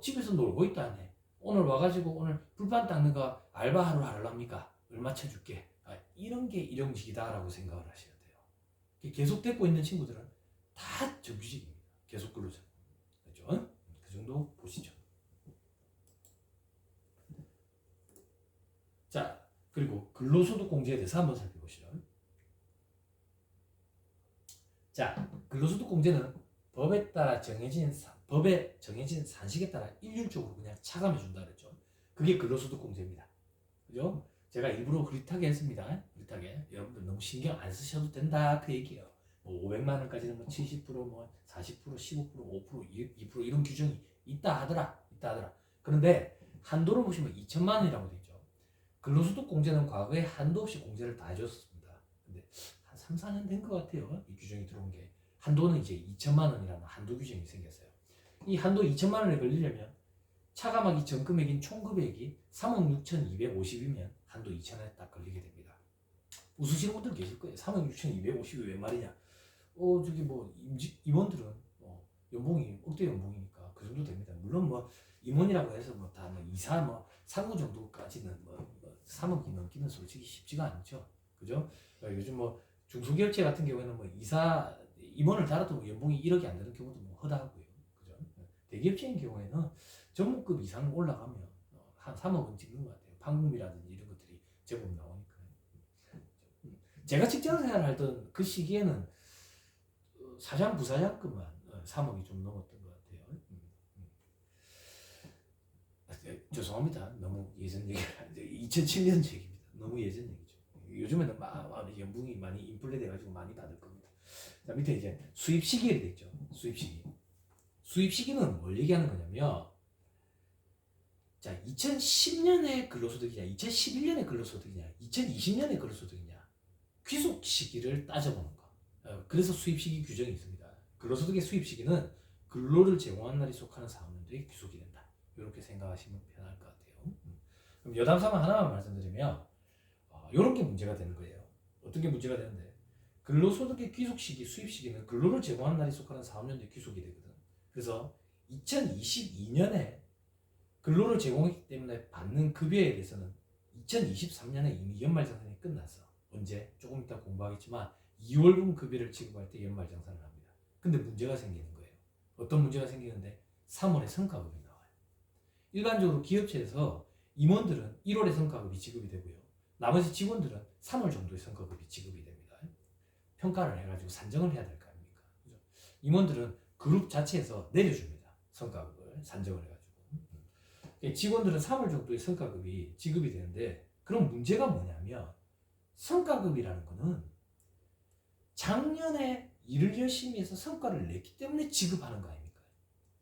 집에서 놀고 있다네. 오늘 와가지고 오늘 불판 닦는 거 알바하러 하려합니까? 얼마 쳐줄게. 이런 게 일용직이다라고 생각을 하셔야 돼요. 계속 되고 있는 친구들은 다 정규직입니다. 계속 근로자. 그렇죠? 그 정도 보시죠. 자, 그리고 근로소득 공제에 대해서 한번 살펴보시죠. 자, 근로소득 공제는 법에 정해진 산식에 따라 일률적으로 그냥 차감해 준다 그랬죠. 그게 근로소득 공제입니다. 그죠? 제가 일부러 흐릿하게 했습니다. 흐릿하게. 여러분들 너무 신경 안 쓰셔도 된다 그 얘기예요. 뭐 500만 원까지는 뭐 70%, 뭐 40%, 15%, 5%, 2% 이런 규정이 있다 하더라. 그런데 한도를 보시면 2천만 원이라고 되어 있죠. 근로소득 공제는 과거에 한도 없이 공제를 다 해줬습니다. 근데 한 3, 4년 된 것 같아요. 이 규정이 들어온 게. 한도는 이제 2천만 원이라는 한도 규정이 생겼어요. 이 한도 2천만 원에 걸리려면 차감하기 전 금액인 총 금액이 3억 6,250이면 한도 2천원에 딱 걸리게 됩니다. 웃으시는 분들 계실 거예요. 3억 6,250이 웬 말이냐. 저기 뭐 임원들은 연봉이 억대 연봉이니까 그 정도 됩니다. 물론 뭐 임원이라고 해서 뭐 다 뭐 이사 뭐 상무 정도까지는 뭐 3억이 넘기는 솔직히 쉽지가 않죠. 그죠? 요즘 뭐 중소기업체 같은 경우에는 뭐 이사 임원을 달아도 뭐 연봉이 1억이 안 되는 경우도 뭐 허다하고요. 그죠? 대기업체인 경우에는 전무급 이상 올라가면 한 3억은 찍는 것 같아요. 판공비라든지 이런 것들이 제법 나오니까. 제가 직장 생활을 하던 그 시기에는 사장 부사장급만 3억이 좀 넘었던 것 같아요. 죄송합니다. 너무 예전 얘기를 2007년 얘기입니다. 너무 예전 얘기죠. 요즘에는 연봉이 많이 인플레 돼가지고 많이 받을 겁니다. 자, 밑에 이제 수입 시기에 되죠. 수입 시기. 수입 시기는 뭘 얘기하는 거냐면, 자, 2010년에 근로소득이냐, 2011년에 근로소득이냐, 2020년에 근로소득이냐, 귀속 시기를 따져보는 거. 그래서 수입 시기 규정이 있습니다. 근로소득의 수입 시기는 근로를 제공한 날이 속하는 사업년도에 귀속이 된다. 이렇게 생각하시면 편할 것 같아요. 그럼 여담삼아 하나만 말씀드리면, 이런 게 문제가 되는 거예요. 어떤 게 문제가 되는데, 근로소득의 귀속 시기, 수입 시기는 근로를 제공한 날이 속하는 사업년도에 귀속이 되거든. 그래서 2022년에 근로를 제공했기 때문에 받는 급여에 대해서는 2023년에 이미 연말정산이 끝났어. 언제? 조금 이따 공부하겠지만 2월분 급여를 지급할 때 연말정산을 합니다. 근데 문제가 생기는 거예요. 어떤 문제가 생기는데 3월에 성과급이 나와요. 일반적으로 기업체에서 임원들은 1월에 성과급이 지급이 되고요. 나머지 직원들은 3월 정도에 성과급이 지급이 됩니다. 평가를 해가지고 산정을 해야 될 거 아닙니까? 그죠? 임원들은 그룹 자체에서 내려줍니다. 성과급을 산정을 해가지고. 직원들은 3월 정도의 성과급이 지급이 되는데, 그럼 문제가 뭐냐면 성과급이라는 거는 작년에 일을 열심히 해서 성과를 냈기 때문에 지급하는 거 아닙니까?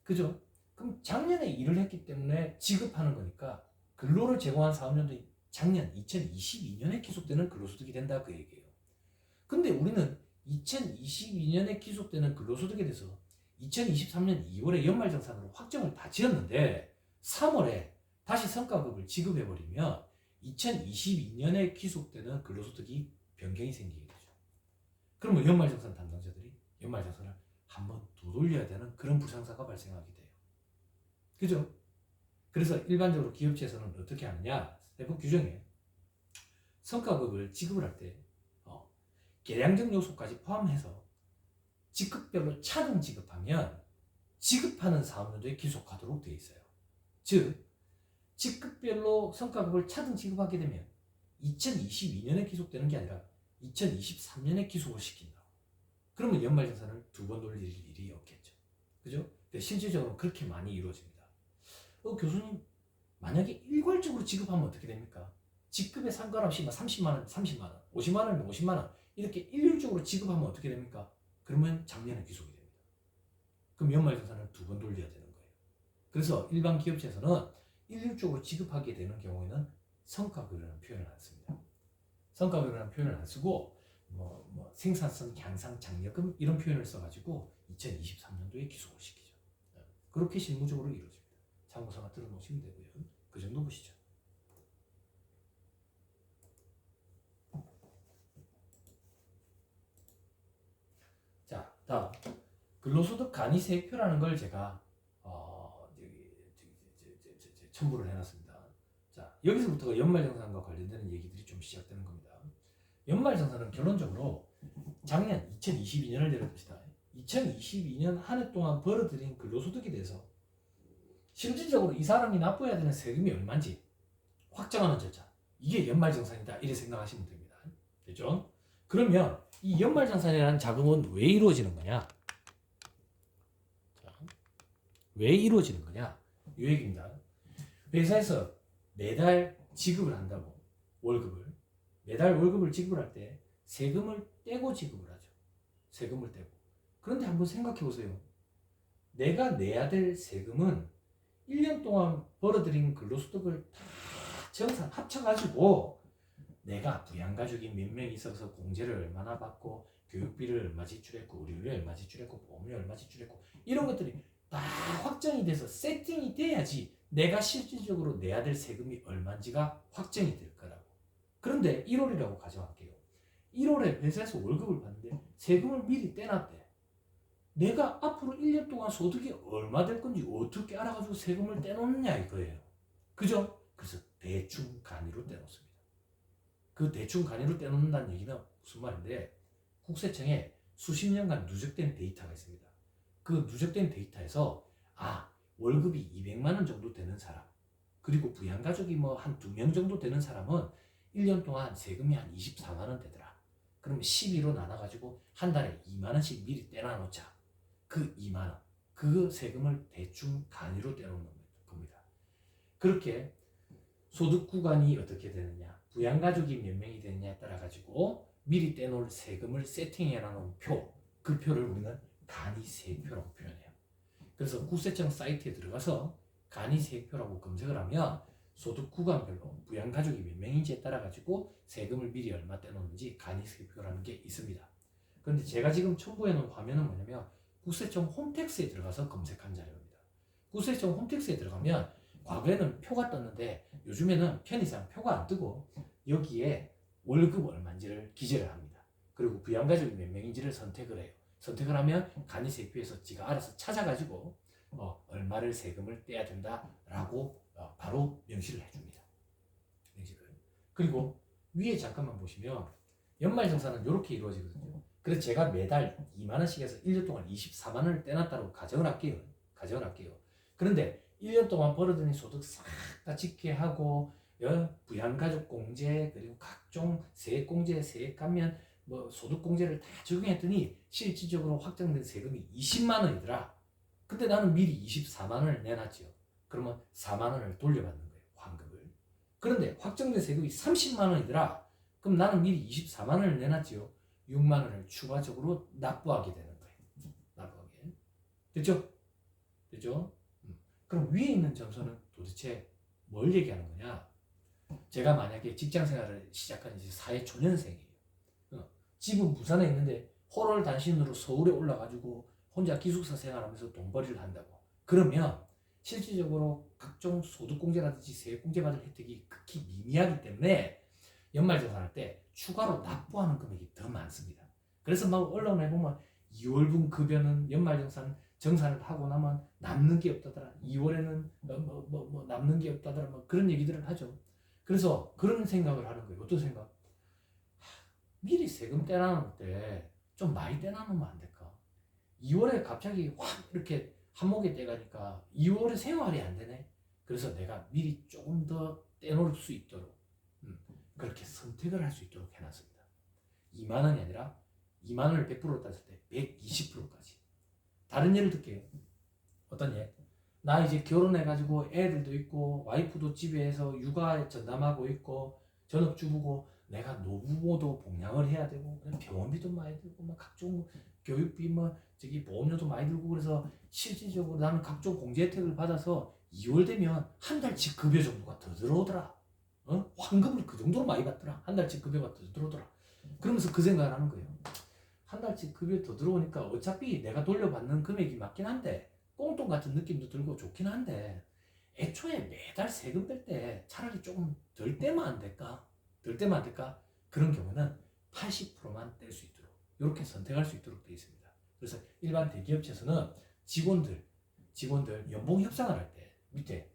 그죠? 그럼 작년에 일을 했기 때문에 지급하는 거니까 근로를 제공한 사업년도인 작년 2022년에 기속되는 근로소득이 된다 그 얘기예요. 근데 우리는 2022년에 기속되는 근로소득에 대해서 2023년 2월에 연말정산으로 확정을 다 지었는데 3월에 다시 성과급을 지급해버리면 2022년에 기속되는 근로소득이 변경이 생기게 되죠. 그러면 연말정산 담당자들이 연말정산을 한 번 더 돌려야 되는 그런 불상사가 발생하게 돼요. 그죠? 그래서 일반적으로 기업체에서는 어떻게 하느냐? 세법 규정에 성과급을 지급을 할 때 계량적 요소까지 포함해서 직급별로 차등 지급하면 지급하는 사업년도에 기속하도록 되어 있어요. 즉, 직급별로 성과급을 차등 지급하게 되면 2022년에 기속되는 게 아니라 2023년에 기속을 시킨다. 그러면 연말정산을 2번 돌릴 일이 없겠죠. 그죠? 실질적으로 그렇게 많이 이루어집니다. 교수님, 만약에 일괄적으로 지급하면 어떻게 됩니까? 직급에 상관없이 30만원, 30만원, 50만원이면 50만원 이렇게 일률적으로 지급하면 어떻게 됩니까? 그러면 작년에 기속이 됩니다. 그럼 연말정산을 2번 돌려야 되는 거예요. 그래서 일반 기업체에서는 일률적으로 지급하게 되는 경우에는 성과급이라는 표현을 안 씁니다. 성과급이라는 표현을 안 쓰고 생산성 향상 장려금 이런 표현을 써가지고 2023년도에 기속을 시키죠. 그렇게 실무적으로 이루어집니다. 참고서가 들어놓으시면 되고요. 그 정도 보시죠. 자, 다음 근로소득 간이세액표라는 걸 제가 첨부를 해놨습니다. 자, 여기서부터가 연말정산과 관련되는 얘기들이 좀 시작되는 겁니다. 연말정산은 결론적으로 작년 2022년을 예를 듭시다. 2022년 한 해 동안 벌어들인 근로소득에 대해서 실질적으로 이 사람이 납부해야 되는 세금이 얼마인지 확정하는 절차. 이게 연말정산이다. 이렇게 생각하시면 됩니다. 됐죠? 그러면 이 연말정산이라는 자금은 왜 이루어지는 거냐? 자, 왜 이루어지는 거냐? 이 얘기입니다. 회사에서 매달 지급을 한다고 월급을 매달 월급을 지급을 할 때 세금을 떼고 지급을 하죠. 세금을 떼고. 그런데 한번 생각해 보세요. 내가 내야 될 세금은 1년 동안 벌어들인 근로소득을 다 정산 합쳐가지고 내가 부양가족이 몇 명 있어서 공제를 얼마나 받고 교육비를 얼마 지출했고 의료비 얼마 지출했고 보험료 얼마 지출했고 이런 것들이 다 확정이 돼서 세팅이 돼야지 내가 실질적으로 내야 될 세금이 얼마인지가 확정이 될 거라고. 그런데 1월이라고 가정할게요. 1월에 회사에서 월급을 받는데 세금을 미리 떼놨대. 내가 앞으로 1년 동안 소득이 얼마 될 건지 어떻게 알아가지고 세금을 떼놓느냐 이거예요. 그죠? 그래서 대충 간이로 떼놓습니다. 그 대충 간이로 떼놓는다는 얘기는 무슨 말인데, 국세청에 수십 년간 누적된 데이터가 있습니다. 그 누적된 데이터에서 월급이 200만 원 정도 되는 사람, 그리고 부양가족이 뭐 한 2명 정도 되는 사람은 1년 동안 세금이 한 24만 원 되더라. 그러면 12로 나눠가지고 한 달에 2만 원씩 미리 떼놔놓자. 그 2만 원, 그 세금을 대충 간이로 떼놓는 겁니다. 그렇게 소득 구간이 어떻게 되느냐, 부양가족이 몇 명이 되느냐에 따라 가지고 미리 떼놓을 세금을 세팅해 놔놓은 표, 그 표를 우리는 간이세표라고 표현해요. 그래서 국세청 사이트에 들어가서 간이세표라고 검색을 하면 소득 구간별로 부양가족이 몇 명인지에 따라 가지고 세금을 미리 얼마 떼놓는지 간이세표라는 게 있습니다. 그런데 제가 지금 첨부해 놓은 화면은 뭐냐면 국세청 홈택스에 들어가서 검색한 자료입니다. 국세청 홈택스에 들어가면 과거에는 표가 떴는데 요즘에는 편의상 표가 안 뜨고 여기에 월급 얼마인지를 기재를 합니다. 그리고 부양가족이 몇 명인지를 선택을 해요. 선택을 하면 간이세표에서 지가 알아서 찾아가지고 얼마를 세금을 떼야 된다라고 바로 명시를 해줍니다. 명시를. 그리고 위에 잠깐만 보시면 연말정산은 이렇게 이루어지거든요. 그래서 제가 매달 2만 원씩 해서 1년 동안 24만 원을 떼놨다고 가정을 할게요. 그런데 1년 동안 벌어들인 소득 싹 다 직계하고 부양가족 공제, 그리고 각종 세액공제, 세액감면, 소득공제를 다 적용했더니 실질적으로 확정된 세금이 20만 원이더라. 근데 나는 미리 24만 원을 내놨죠. 그러면 4만 원을 돌려받는 거예요, 환급을. 그런데 확정된 세금이 30만 원이더라. 그럼 나는 미리 24만 원을 내놨죠. 6만 원을 추가적으로 납부하게 되는 거예요. 납부하게. 됐죠? 그럼 위에 있는 점수는 도대체 뭘 얘기하는 거냐? 제가 만약에 직장 생활을 시작한 지 사회 초년생이에요. 집은 부산에 있는데 홀월 단신으로 서울에 올라가지고 혼자 기숙사 생활하면서 돈벌이를 한다고. 그러면 실질적으로 각종 소득공제라든지 세액공제 받을 혜택이 극히 미미하기 때문에 연말정산할 때 추가로 납부하는 금액이 더 많습니다. 그래서 막 언론에 보면 2월분 급여는 정산을 하고 나면 남는 게 없다더라. 2월에는 남는 게 없다더라. 그런 얘기들을 하죠. 그래서 그런 생각을 하는 거예요. 어떤 생각? 미리 세금 떼놔놓을 때 좀 많이 떼놔놓으면 안 될까? 2월에 갑자기 확 이렇게 한목에 떼가니까 2월에 생활이 안 되네. 그래서 내가 미리 조금 더 떼놓을 수 있도록 그렇게 선택을 할 수 있도록 해놨습니다. 2만 원이 아니라 2만 원을 100%로 따질 때 120%까지. 다른 예를 들게요. 어떤 예? 나 이제 결혼해가지고 애들도 있고 와이프도 집에서 육아 전담하고 있고 전업주부고 내가 노부모도 봉양을 해야 되고 병원비도 많이 들고 막 각종 교육비 보험료도 많이 들고 그래서 실질적으로 나는 각종 공제 혜택을 받아서 2월 되면 한 달치 급여 정도가 더 들어오더라. 환급을 그 정도로 많이 받더라. 한 달치 급여가 더 들어오더라. 그러면서 그 생각을 하는 거예요. 한 달치 급여 더 들어오니까 어차피 내가 돌려받는 금액이 맞긴 한데 꽁돈 같은 느낌도 들고 좋긴 한데 애초에 매달 세금 뺄 때 차라리 조금 덜 떼면 안 될까? 그런 경우는 80%만 뗄 수 있도록 이렇게 선택할 수 있도록 되어 있습니다. 그래서 일반 대기업체에서는 직원들 연봉 협상을 할 때 밑에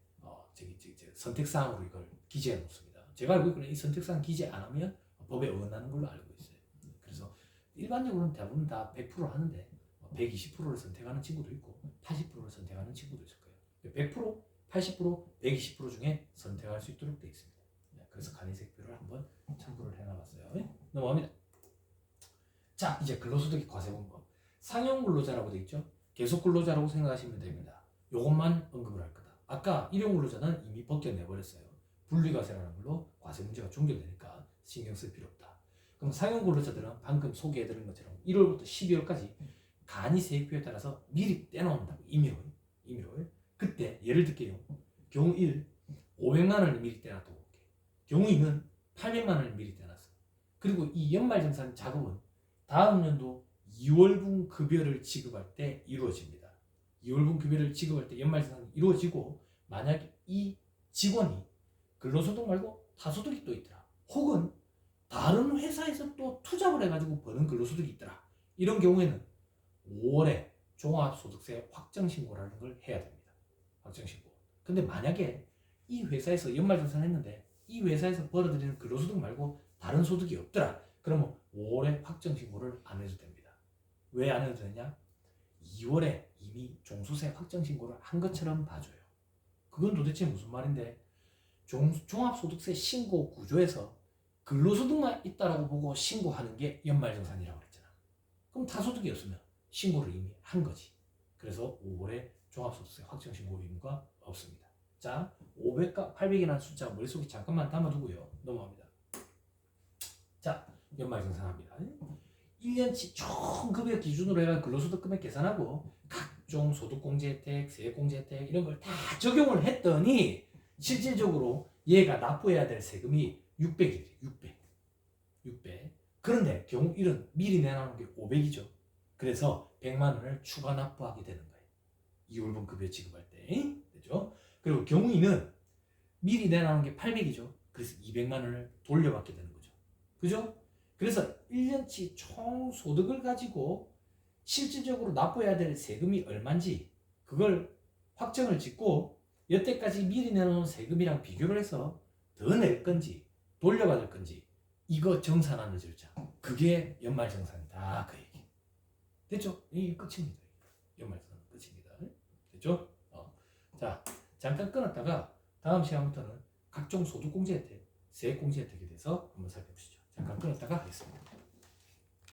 선택사항으로 이걸 기재해 놓습니다. 제가 알고 있기로는 이 선택사항 기재 안 하면 법에 어긋나는 걸로 알고 있어요. 그래서 일반적으로는 대부분 다 100% 하는데 120%를 선택하는 친구도 있고 80%를 선택하는 친구도 있을 거예요. 100%, 80%, 120% 중에 선택할 수 있도록 되어 있습니다. 그래서 간이세표를 한번 참고를 해놔봤어요. 넘어갑니다. 자, 이제 근로소득의 과세방법. 상용근로자라고 되어 있죠. 계속근로자라고 생각하시면 됩니다. 요것만 언급을 할 거다. 아까 일용근로자는 이미 벗겨내버렸어요. 분리과세라는 걸로 과세 문제가 종결되니까 신경 쓸 필요 없다. 그럼 상용근로자들은 방금 소개해드린 것처럼 1월부터 12월까지 간이세표에 따라서 미리 떼놓는다고. 임의로. 그때 예를 들게요. 경우 1, 500만 원을 미리 떼놨다고 볼게. 경우 2는 800만 원을 미리 떼놨어. 그리고 이 연말정산 작업은 다음 연도 2월분 급여를 지급할 때 이루어집니다. 2월분 급여를 지급할 때 연말정산이 이루어지고 만약 이 직원이 근로소득 말고 타소득이 또 있더라. 혹은 다른 회사에서 또 투잡을 해가지고 버는 근로소득이 있더라. 이런 경우에는 5월에 종합소득세 확정신고라는 걸 해야 됩니다. 확정신고. 근데 만약에 이 회사에서 연말정산을 했는데 이 회사에서 벌어들이는 근로소득 말고 다른 소득이 없더라. 그러면 5월에 확정신고를 안 해도 됩니다. 왜 안 해도 되냐? 2월에 이미 종소세 확정신고를 한 것처럼 봐줘요. 그건 도대체 무슨 말인데, 종합소득세 신고 구조에서 근로소득만 있다라고 보고 신고하는 게 연말정산이라고 그랬잖아. 그럼 다소득이 없으면 신고를 이미 한 거지. 그래서 5월에 종합소득세 확정신고 의무가 없습니다. 자, 500과 800이라는 숫자 머릿속에 잠깐만 담아두고요. 넘어갑니다. 자, 연말정산합니다. 1년치 총 급여 기준으로 해가 근로소득 금액 계산하고 각종 소득공제 혜택, 세액공제 혜택 이런 걸 다 적용을 했더니 실질적으로 얘가 납부해야 될 세금이 600이래. 600. 그런데 경우 1은 미리 내놔놓은 게 500이죠. 그래서 100만 원을 추가 납부하게 되는 거예요. 2월분 급여 지급할 때. 그죠? 그리고 경우 2는 미리 내놔놓은 게 800이죠. 그래서 200만 원을 돌려받게 되는 거죠. 그죠? 그래서 1년치 총 소득을 가지고 실질적으로 납부해야 될 세금이 얼마인지 그걸 확정을 짓고 여태까지 미리 내놓은 세금이랑 비교를 해서 더 낼 건지 돌려받을 건지 이거 정산하는 절차. 그게 연말정산이다. 그 얘기. 됐죠? 이게 끝입니다. 연말정산 끝입니다. 됐죠? 자, 잠깐 끊었다가 다음 시간부터는 각종 소득공제 혜택, 세액공제 혜택에 대해서 한번 살펴보시죠. 잠깐 끊었다가 하겠습니다.